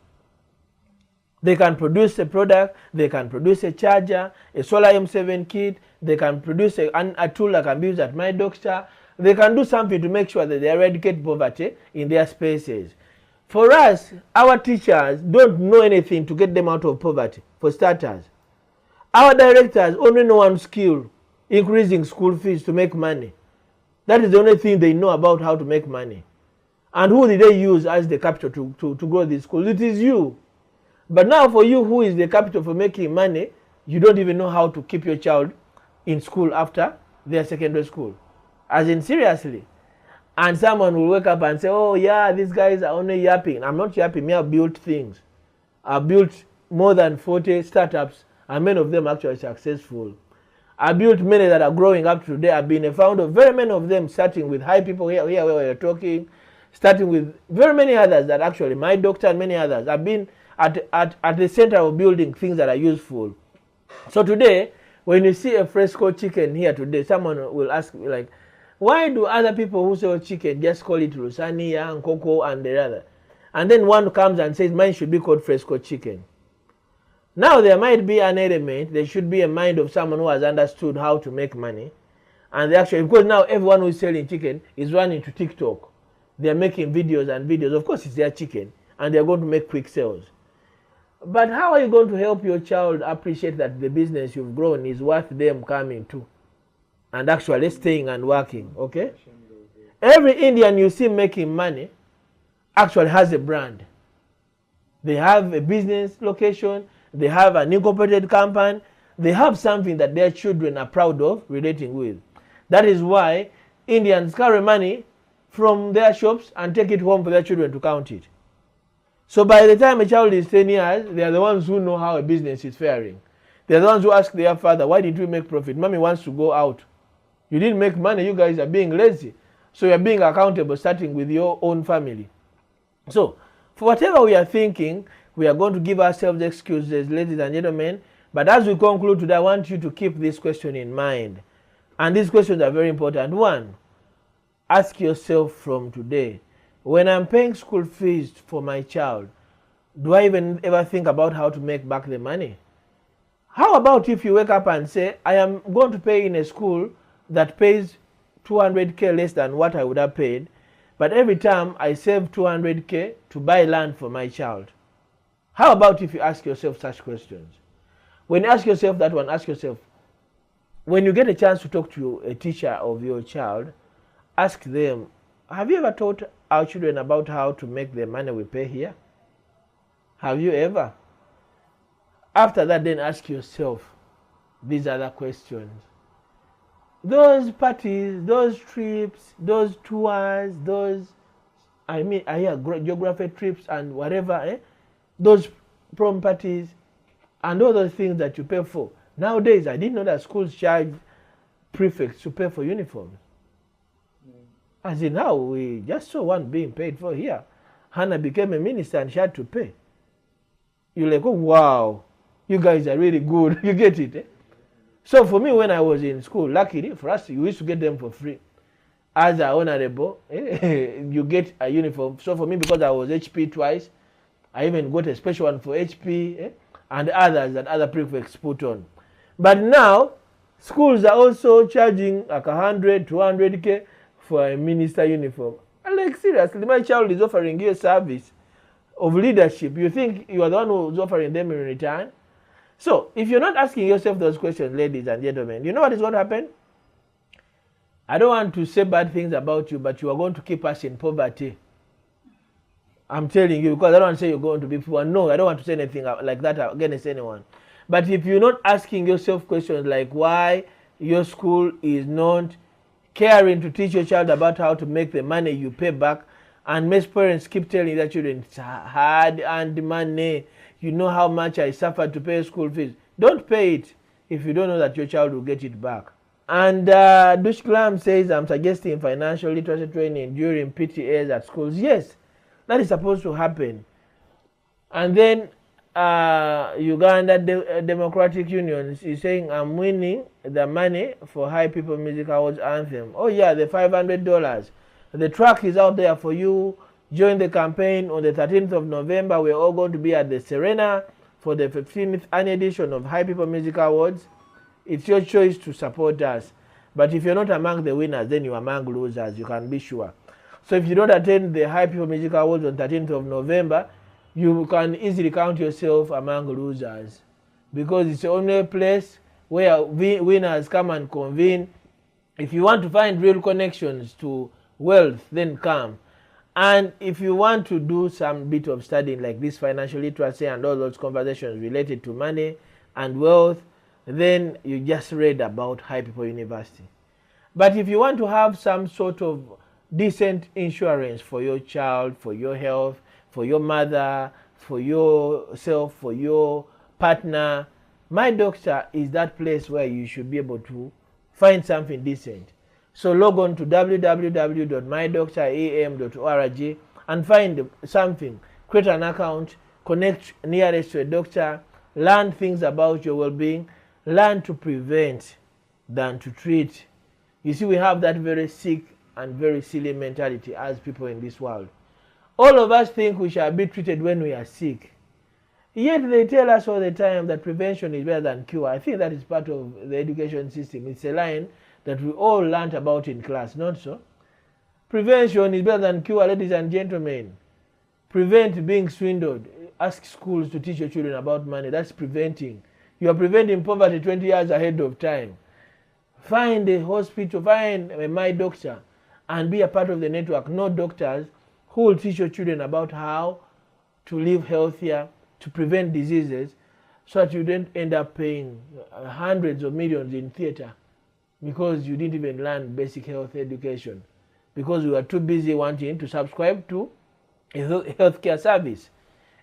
Speaker 1: They can produce a product, they can produce a charger, a solar M7 kit, they can produce a tool that can be used at my doctor. They can do something to make sure that they eradicate poverty in their spaces. For us, our teachers don't know anything to get them out of poverty, for starters. Our directors only know one skill, increasing school fees to make money. That is the only thing they know about how to make money. And who did they use as the capital to grow these schools? It is you. But now for you, who is the capital for making money, you don't even know how to keep your child in school after their secondary school. As in, seriously. And someone will wake up and say, oh yeah, these guys are only yapping. I'm not yapping, me, I've built things. I've built more than 40 startups, and many of them actually successful. I built many that are growing up today. I've been a founder of very many of them, starting with Hipipo here where we're talking, starting with very many others that actually, my doctor and many others. I've been at the center of building things that are useful. So today, when you see a fresco chicken here today, someone will ask me like, why do other people who sell chicken just call it Rusania and Coco and the other? And then one comes and says mine should be called fresco chicken. Now there might be an element, there should be a mind of someone who has understood how to make money. And they actually, because now everyone who is selling chicken is running to TikTok. They're making videos and videos. Of course it's their chicken and they're going to make quick sales. But how are you going to help your child appreciate that the business you've grown is worth them coming to and actually staying and working, okay? Every Indian you see making money actually has a brand. They have a business location, they have an incorporated company, they have something that their children are proud of relating with. That is why Indians carry money from their shops and take it home for their children to count it. So by the time a child is 10 years, they are the ones who know how a business is faring. They are the ones who ask their father, why did we make profit? Mommy wants to go out. You didn't make money, you guys are being lazy. So you are being accountable, starting with your own family. So, for whatever we are thinking, we are going to give ourselves excuses, ladies and gentlemen. But as we conclude today, I want you to keep this question in mind. And these questions are very important. 1, ask yourself from today, when I'm paying school fees for my child, do I even ever think about how to make back the money? How about if you wake up and say, I am going to pay in a school that pays 200K less than what I would have paid, but every time I save 200K to buy land for my child? How about if you ask yourself such questions? When you ask yourself that one, ask yourself, when you get a chance to talk to a teacher of your child, ask them, have you ever taught our children about how to make the money we pay here? Have you ever? After that, then ask yourself these other questions. Those parties, those trips, those tours, I mean, I hear geography trips and whatever, those prom parties and all those things that you pay for. Nowadays, I didn't know that schools charge prefects to pay for uniforms. As in how we just saw one being paid for here. Hannah became a minister and she had to pay. You're like, oh, wow, you guys are really good. You get it, eh? So for me, when I was in school, luckily for us, we used to get them for free. As an honorable, you get a uniform. So for me, because I was HP twice, I even got a special one for HP and others that other prefects put on. But now, schools are also charging like 100, 200K for a minister uniform. I'm like, seriously, my child is offering you a service of leadership. You think you are the one who's offering them in return? So, if you're not asking yourself those questions, ladies and gentlemen, you know what is going to happen? I don't want to say bad things about you, but you are going to keep us in poverty. I'm telling you, because I don't want to say you're going to be poor. No, I don't want to say anything like that against anyone. But if you're not asking yourself questions like why your school is not caring to teach your child about how to make the money you pay back, and most parents keep telling their children, it's hard-earned money. You know how much I suffered to pay school fees. Don't pay it if you don't know that your child will get it back. And Dushklam says, I'm suggesting financial literacy training during PTAs at schools. Yes, that is supposed to happen. And then Uganda Democratic Union is saying, I'm winning the money for Hipipo Music Awards anthem. Oh yeah, the $500. The track is out there for you. Join the campaign on the 13th of November. We're all going to be at the Serena for the 15th annual edition of Hipipo Music Awards. It's your choice to support us. But if you're not among the winners, then you're among losers, you can be sure. So if you don't attend the Hipipo Music Awards on 13th of November, you can easily count yourself among losers. Because it's the only place where winners come and convene. If you want to find real connections to wealth, then come. And if you want to do some bit of studying like this financial literacy and all those conversations related to money and wealth, then you just read about Hipipo University. But if you want to have some sort of decent insurance for your child, for your health, for your mother, for yourself, for your partner, My Doctor is that place where you should be able to find something decent. So log on to www.mydoctoram.org and find something. Create an account, connect nearest to a doctor, learn things about your well-being, learn to prevent than to treat. You see, we have that very sick and very silly mentality as people in this world. All of us think we shall be treated when we are sick. Yet they tell us all the time that prevention is better than cure. I think that is part of the education system. It's a line that we all learned about in class, not so? Prevention is better than cure, ladies and gentlemen. Prevent being swindled. Ask schools to teach your children about money. That's preventing. You are preventing poverty 20 years ahead of time. Find a hospital, find a My Doctor, and be a part of the network. Know doctors who will teach your children about how to live healthier, to prevent diseases, so that you don't end up paying hundreds of millions in theater because you didn't even learn basic health education, because you are too busy wanting to subscribe to a healthcare service.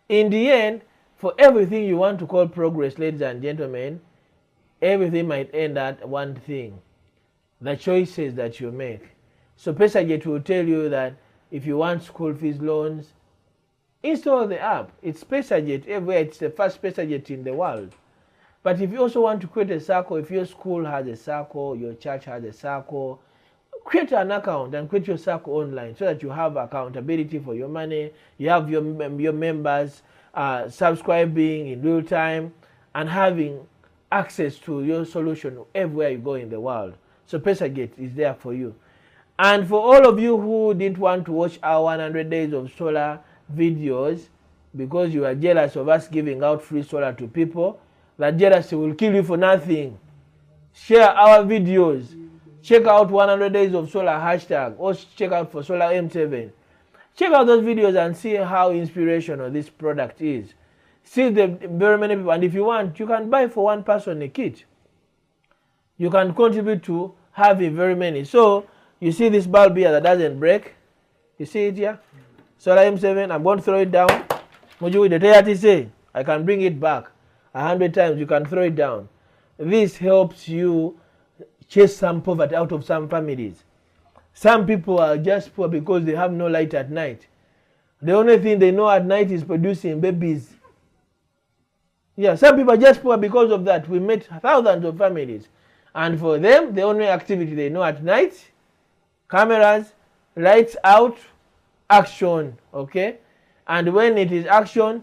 Speaker 1: In the end, for everything you want to call progress, ladies and gentlemen, everything might end at one thing: the choices that you make. So PesaJet will tell you that if you want school fees loans, install the app. It's PesaJet everywhere. It's the first PesaJet in the world. But if you also want to create a circle, if your school has a circle, your church has a circle, create an account and create your circle online so that you have accountability for your money. You have your members subscribing in real time and having access to your solution everywhere you go in the world. So PesaJet is there for you. And for all of you who didn't want to watch our 100 days of solar videos because you are jealous of us giving out free solar to people, that jealousy will kill you for nothing. Share our videos. Check out 100 days of solar hashtag, or check out for solar M7. Check out those videos and see how inspirational this product is. See the very many people, and if you want, you can buy for one person a kit. You can contribute to having very many. So you see this bulb here that doesn't break. You see it here? Solar M7, I'm going to throw it down. Moju with the TRT say, I can bring it back 100 times, you can throw it down. This helps you chase some poverty out of some families. Some people are just poor because they have no light at night. The only thing they know at night is producing babies. Yeah, some people are just poor because of that. We met thousands of families. And for them, the only activity they know at night, cameras, lights out, action, okay? And when it is action,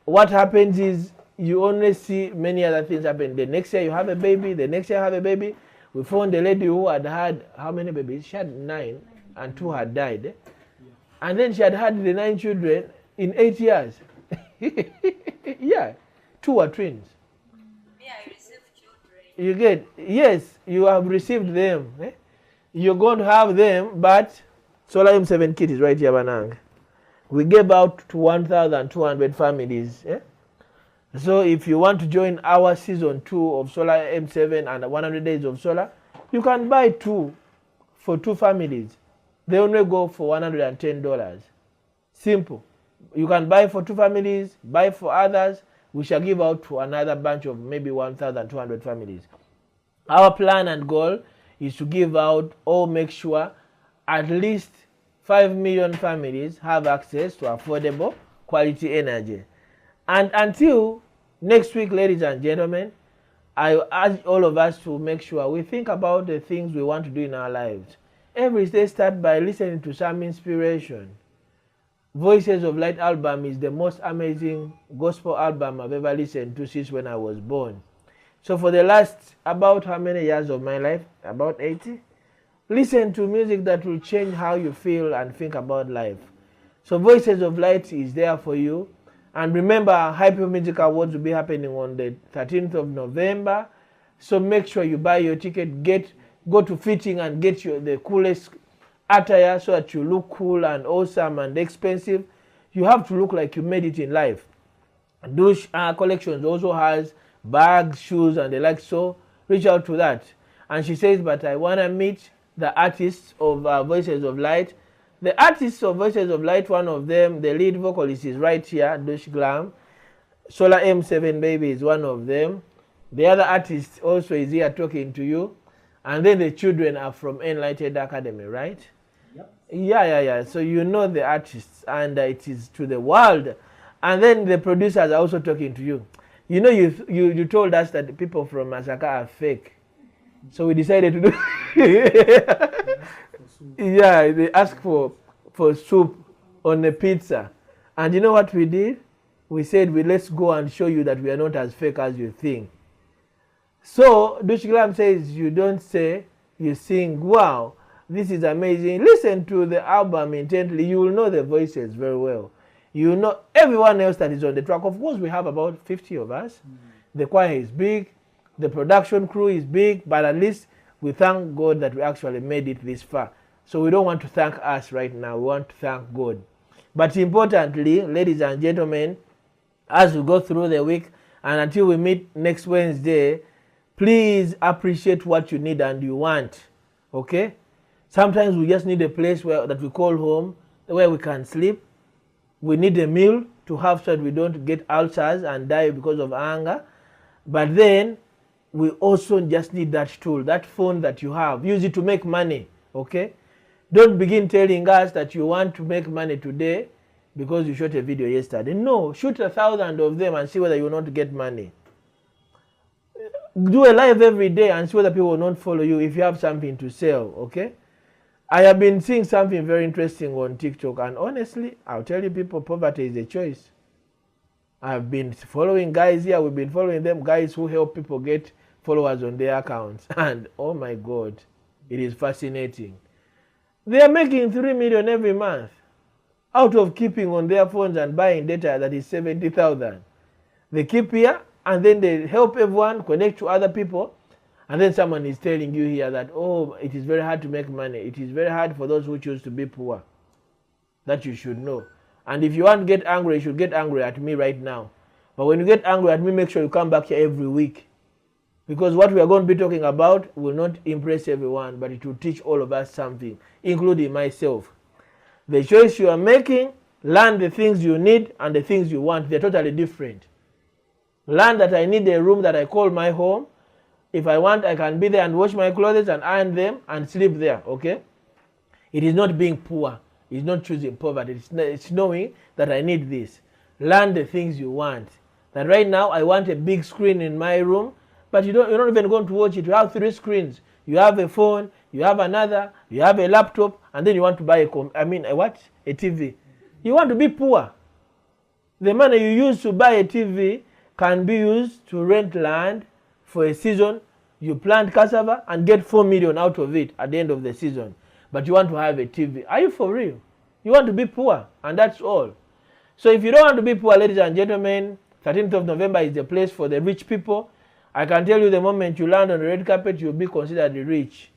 Speaker 1: what happens is you only see many other things happen. The next year you have a baby, the next year you have a baby. We found a lady who had how many babies? She had 9 and 2 had died. And then she had the 9 children in 8 years. Yeah, 2 are twins.
Speaker 3: Yeah, I received children.
Speaker 1: You get, yes, you have received them. You're going to have them, but Solar M7 kit is right here, Banang. We gave out to 1,200 families. So if you want to join our season 2 of Solar M7 and 100 days of solar, you can buy 2 for 2 families. They only go for $110. Simple. You can buy for 2 families, buy for others. We shall give out to another bunch of maybe 1,200 families. Our plan and goal is to give out or make sure at least 5 million families have access to affordable quality energy. And until next week, ladies and gentlemen, I urge all of us to make sure we think about the things we want to do in our lives. Every day start by listening to some inspiration. Voices of Light album is the most amazing gospel album I've ever listened to since when I was born. So for the last about how many years of my life? About 80? Listen to music that will change how you feel and think about life. So Voices of Light is there for you. And remember, Hipipo Music Awards will be happening on the 13th of November. So make sure you buy your ticket, go to fitting and get the coolest attire so that you look cool and awesome and expensive. You have to look like you made it in life. Douche Collections also has bags, shoes, and the like, so reach out to that. And she says, but I want to meet the artists of Voices of Light. The artists of Voices of Light, one of them, the lead vocalist is right here, Douche Glam. Solar M7 Baby is one of them. The other artist also is here talking to you. And then the children are from Enlightened Academy, right?
Speaker 2: Yep.
Speaker 1: Yeah. So you know the artists, and it is to the world. And then the producers are also talking to you. You know, you told us that the people from Masaka are fake. So we decided to do yeah, they asked for soup on a pizza. And you know what we did? We said, let's go and show you that we are not as fake as you think. So Dushglam says, you don't say, you sing. Wow, this is amazing. Listen to the album intently. You will know the voices very well. You know everyone else that is on the track. Of course, we have about 50 of us. The choir is big. The production crew is big. But at least we thank God that we actually made it this far. So we don't want to thank us right now. We want to thank God. But importantly, ladies and gentlemen, as we go through the week and until we meet next Wednesday, please appreciate what you need and you want. Okay? Sometimes we just need a place that we call home, where we can sleep. We need a meal to have so that we don't get ulcers and die because of anger. But then we also just need that tool, that phone that you have. Use it to make money. Okay? Don't begin telling us that you want to make money today because you shot a video yesterday. No, shoot 1,000 of them and see whether you will not get money. Do a live every day and see whether people will not follow you if you have something to sell, okay? I have been seeing something very interesting on TikTok, and honestly, I'll tell you people, poverty is a choice. I've been following guys here, we've been following them, guys who help people get followers on their accounts, and oh my God, it is fascinating. They are making 3 million every month out of keeping on their phones and buying data that is 70,000. They keep here and then they help everyone connect to other people, and then someone is telling you here that, oh, it is very hard to make money. It is very hard for those who choose to be poor. That you should know. And if you want to get angry, you should get angry at me right now. But when you get angry at me, make sure you come back here every week. Because what we are going to be talking about will not impress everyone, but it will teach all of us something, including myself. The choice you are making, learn the things you need and the things you want. They're totally different. Learn that I need a room that I call my home. If I want, I can be there and wash my clothes and iron them and sleep there, okay? It is not being poor. It's not choosing poverty. It's knowing that I need this. Learn the things you want. That right now I want a big screen in my room, but you're not even going to watch it. You have 3 screens. You have a phone, you have another, you have a laptop, and then you want to buy a TV. You want to be poor. The money you use to buy a TV can be used to rent land for a season. You plant cassava and get 4 million out of it at the end of the season. But you want to have a TV. Are you for real? You want to be poor, and that's all. So if you don't want to be poor, ladies and gentlemen, 13th of November is the place for the rich people. I can tell you the moment you land on the red carpet, you'll be considered rich.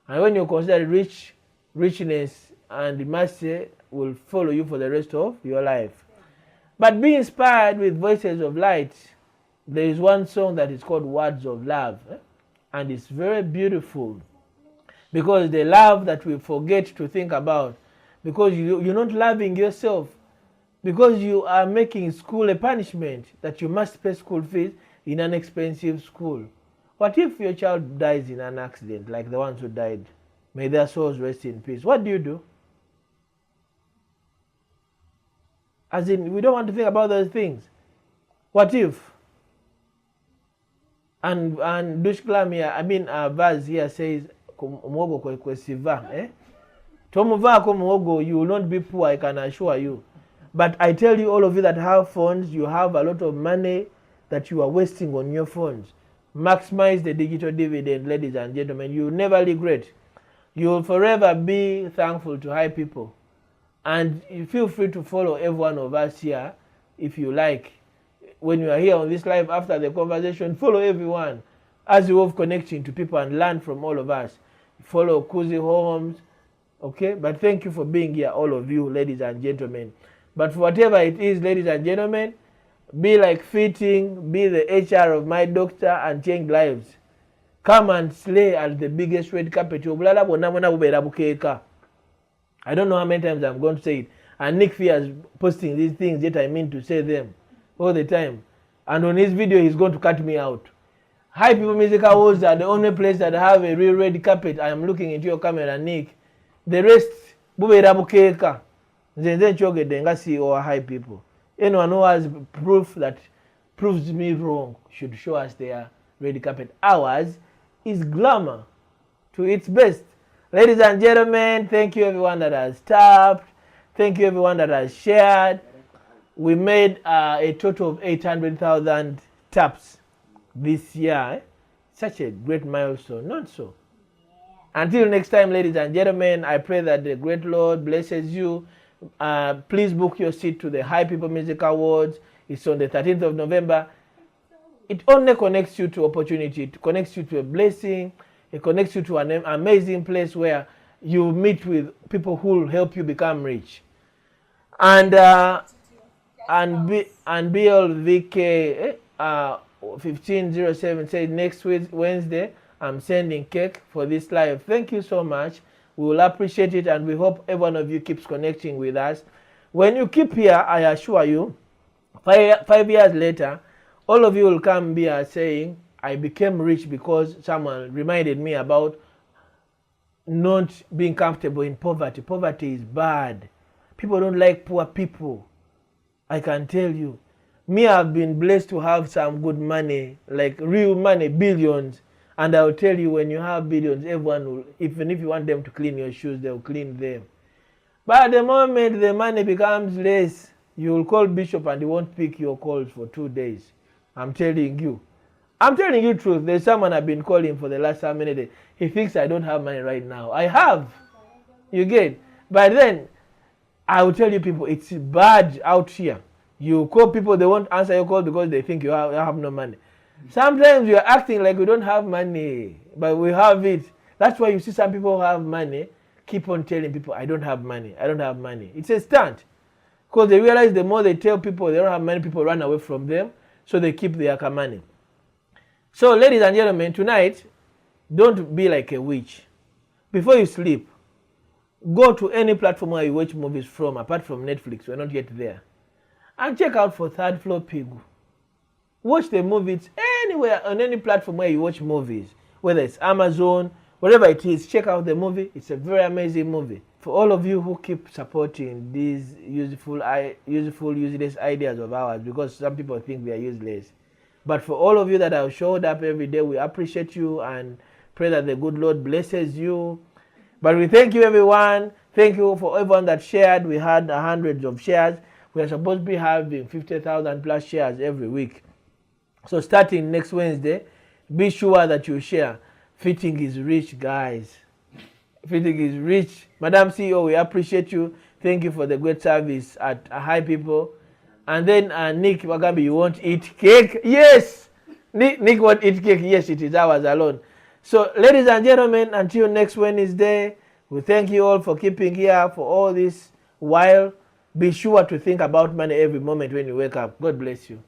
Speaker 1: And when you're considered rich, richness and mercy will follow you for the rest of your life. But be inspired with voices of light. There is one song that is called Words of Love. And it's very beautiful. Because the love that we forget to think about. Because you're not loving yourself. Because you are making school a punishment that you must pay school fees in an expensive school. What if your child dies in an accident like the ones who died? May their souls rest in peace. What do? As in, we don't want to think about those things. What if? And Dushklam here, verse here says, Muogo kwesiva. Tomuvako muogo, you will not be poor, I can assure you. But I tell you, all of you that have phones, you have a lot of money that you are wasting on your phones. Maximize the digital dividend, ladies and gentlemen. You will never regret. You will forever be thankful to Hipipo. And you feel free to follow every one of us here if you like. When you are here on this live after the conversation, follow everyone as you have connecting to people and learn from all of us. Follow Kuzi Holmes, okay? But thank you for being here, all of you, ladies and gentlemen. But for whatever it is, ladies and gentlemen, be like fitting, be the HR of my doctor and change lives. Come and slay at the biggest red carpet. I don't know how many times I'm going to say it. And Nick Fears posting these things, yet I mean to say them all the time. And on his video, he's going to cut me out. Hipipo Music Awards are the only place that have a real red carpet. I am looking into your camera, Nick. The rest, bubera bukeka. Zenze chogede nga CEO Hipipo. Anyone who has proof that proves me wrong should show us their red carpet. Ours is glamour to its best. Ladies and gentlemen, thank you everyone that has tapped. Thank you everyone that has shared. We made a total of 800,000 taps this year. Such a great milestone, not so? Until next time, ladies and gentlemen, I pray that the great Lord blesses you. Please book your seat to the Hipipo Music Awards. It's on the 13th of November. It only connects you to opportunity. It connects you to a blessing. It connects you to an amazing place where you meet with people who will help you become rich. And BLVK 1507 said next Wednesday I'm sending cake for this live. Thank you so much. We will appreciate it, and we hope every one of you keeps connecting with us. When you keep here, I assure you, 5 years later, all of you will come here saying, I became rich because someone reminded me about not being comfortable in poverty. Poverty is bad. People don't like poor people. I can tell you. Me, I've been blessed to have some good money, like real money, billions. And I'll tell you, when you have billions, everyone will, even if you want them to clean your shoes, they'll clean them. But at the moment the money becomes less, you will call Bishop and he won't pick your calls for 2 days. I'm telling you. I'm telling you the truth. There's someone I've been calling for the last how many days. He thinks I don't have money right now. I have. You get? But then, I will tell you people, it's bad out here. You call people, they won't answer your call because they think you have no money. Sometimes you're acting like we don't have money, but we have it. That's why you see some people who have money keep on telling people, I don't have money, I don't have money. It's a stunt. Because they realize the more they tell people they don't have money, people run away from them, so they keep their money. So, ladies and gentlemen, tonight, don't be like a witch. Before you sleep, Go to any platform where you watch movies from, apart from Netflix. We're not yet there. And check out for Third Floor Pigu. Watch the movies anywhere on any platform where you watch movies, whether it's Amazon, wherever it is. Check out the movie. It's a very amazing movie. For all of you who keep supporting these useless ideas of ours, because some people think they are useless. But for all of you that have showed up every day, we appreciate you and pray that the good Lord blesses you. But we thank you, everyone. Thank you for everyone that shared. We had hundreds of shares. We are supposed to be having 50,000 plus shares every week. So starting next Wednesday, be sure that you share. Fitting is rich, guys. Fitting is rich. Madam CEO, we appreciate you. Thank you for the great service at Hipipo. And then Nick Wagambi, you won't eat cake? Yes! Nick won't eat cake. Yes, it is ours alone. So, ladies and gentlemen, until next Wednesday, we thank you all for keeping here for all this while. Be sure to think about money every moment when you wake up. God bless you.